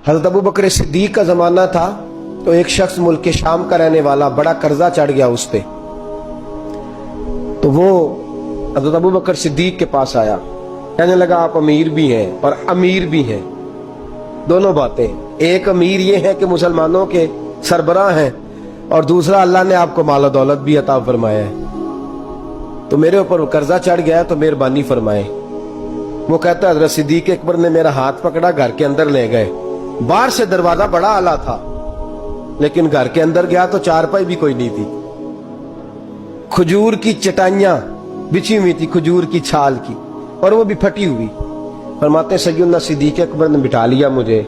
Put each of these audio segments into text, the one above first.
हज़रत अबू बकर सिद्दीक का ज़माना था तो एक शख्स मुल्क के शाम का रहने वाला, बड़ा कर्जा चढ़ गया उस पे। तो वो हज़रत अबू बकर सिद्दीक के पास आया, कहने लगा आप अमीर भी हैं और अमीर भी हैं, दोनों बातें। एक अमीर ये है कि मुसलमानों के सरबराह हैं, और दूसरा अल्लाह ने आपको माल दौलत भी अता फरमाया है, तो मेरे ऊपर कर्जा चढ़ गया है तो मेहरबानी फरमाए। वो कहता है हज़रत सिद्दीक अकबर ने मेरा हाथ पकड़ा, घर के अंदर ले गए। बाहर से दरवाजा बड़ा आला था, लेकिन घर के अंदर गया तो चारपाई भी कोई नहीं थी, खजूर की चटाइयां बिछी हुई थी, खजूर की छाल की, और वो भी फटी हुई। फरमाते सैयदना सिद्दीक अकबर ने बिठा लिया मुझे,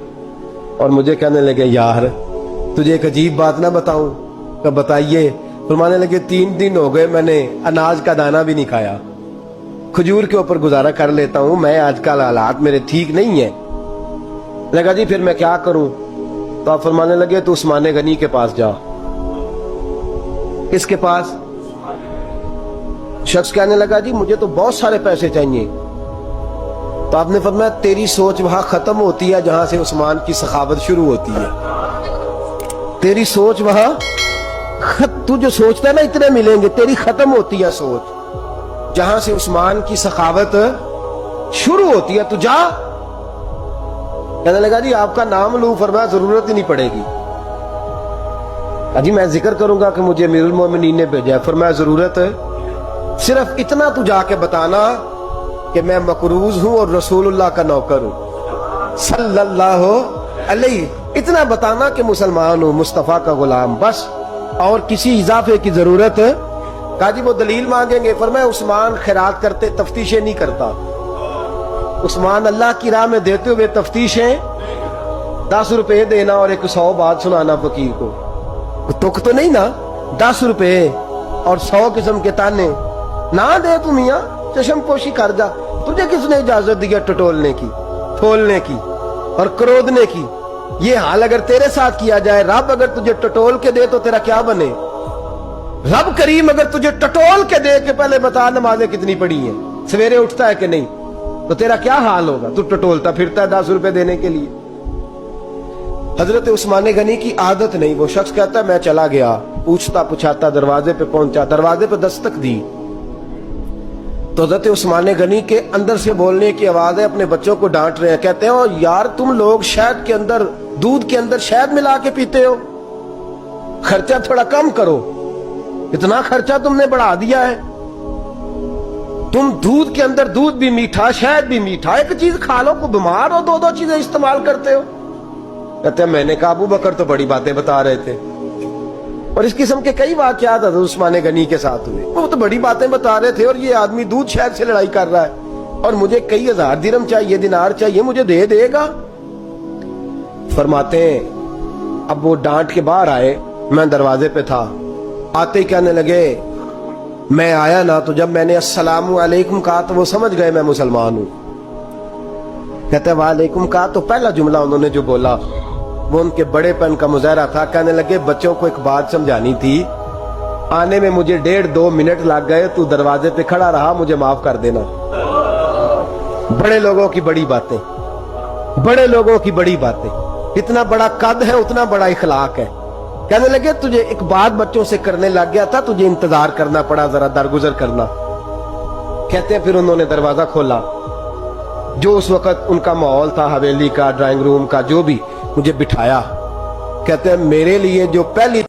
और मुझे कहने लगे यार तुझे एक अजीब बात ना बताऊं? तो बताइए। फरमाने लगे 3 दिन हो गए मैंने अनाज का दाना भी नहीं खाया, खजूर के ऊपर गुजारा कर लेता हूं मैं, आजकल हालात मेरे ठीक नहीं है। लगा जी फिर मैं क्या करूं? तो आप फरमाने लगे तो उस्मान गनी के पास जा। किसके पास? शख्स कहने लगा जी मुझे तो बहुत सारे पैसे चाहिए। तो आपने फरमाया तेरी सोच वहां खत्म होती है जहां से उस्मान की सखावत शुरू होती है। तेरी सोच वहां तू जो सोचता है ना इतने मिलेंगे, तेरी खत्म होती है सोच जहां से उस्मान की सखावत शुरू होती है। तू जा। कहने लगा जी आपका नाम लूं? फरमाया जरूरत ही नहीं पड़ेगी। अजी मैं जिक्र करूंगा कि मुझे अमीरुल मोमिनीन ने भेजा है। फरमाया जरूरत है, सिर्फ इतना तू जाके बताना कि मैं मकरूज हूं और रसूलुल्लाह का नौकर हूं सल्लल्लाहु अलैहि। इतना बताना कि मुसलमान हूं, मुस्तफा का गुलाम, बस, और किसी इजाफे की जरूरत। कहा जी वो दलील मांगेंगे। फरमाया उस्मान खैरात करते तफ्तीशें नहीं करता, उस्मान अल्लाह की राह में देते हुए तफ्तीशें 10 रुपए देना और 100 बात सुनाना फकीर को, तुक तो नहीं ना? 10 रुपए और 100 किस्म के ताने ना दे तू मियां, चश्म पोशी कर जा। तुझे किसने इजाजत दी है टटोलने की, ठोलने की और क्रोधने की? ये हाल अगर तेरे साथ किया जाए, रब अगर तुझे टटोल के दे तो तेरा क्या बने? रब करीम अगर तुझे टटोल के दे के पहले बता नमाजें कितनी पड़ी हैं, सवेरे उठता है कि नहीं, तो तेरा क्या हाल होगा? तू टटोलता फिरता है 10 रुपए देने के लिए। हजरत उस्मान गनी की आदत नहीं। वो शख्स कहता है मैं चला गया, पूछता पुछाता दरवाजे पे पहुंचा, दरवाजे पे दस्तक दी तो हजरत उस्मान गनी के अंदर से बोलने की आवाज है, अपने बच्चों को डांट रहे हैं। कहते हो यार तुम लोग शहद के अंदर, दूध के अंदर शहद मिला के पीते हो, खर्चा थोड़ा कम करो, इतना खर्चा तुमने बढ़ा दिया है। तुम दूध के अंदर दूध भी मीठा, शहद भी मीठा, एक चीज खा लो को बीमार हो, 2 चीजें इस्तेमाल करते हो। कहते हैं मैंने कहा अबू बकर तो बड़ी बातें बता रहे थे, और इस किस्म के कई वाकयात हज़रत उस्मान गनी के साथ हुए। वो तो बड़ी बातें बता रहे थे और ये आदमी दूध शहद से लड़ाई कर रहा है, और मुझे कई हजार दिरहम चाहिए, दिनार चाहिए, मुझे दे देगा? फरमाते हैं अब वो डांट के बाहर आए, मैं दरवाजे पे था, आते ही कहने लगे मैं आया ना तो जब मैंने अस्सलामु अलैकुम कहा तो वो समझ गए मैं मुसलमान हूं। कहते वालेकुम कहा तो पहला जुमला उन्होंने जो बोला वो उनके बड़ेपन का मुजाहरा था। कहने लगे बच्चों को एक बात समझानी थी, आने में मुझे 1.5-2 मिनट लग गए, तू दरवाजे पे खड़ा रहा, मुझे माफ कर देना। बड़े लोगों की बड़ी बातें, बड़े लोगों की बड़ी बातें, इतना बड़ा कद है उतना बड़ा इखलाक है। कहने लगे तुझे एक बात बच्चों से करने लग गया था, तुझे इंतजार करना पड़ा, जरा दरगुजर करना। कहते हैं फिर उन्होंने दरवाजा खोला, जो उस वक्त उनका माहौल था हवेली का, ड्राइंग रूम का, जो भी, मुझे बिठाया। कहते हैं मेरे लिए जो पहली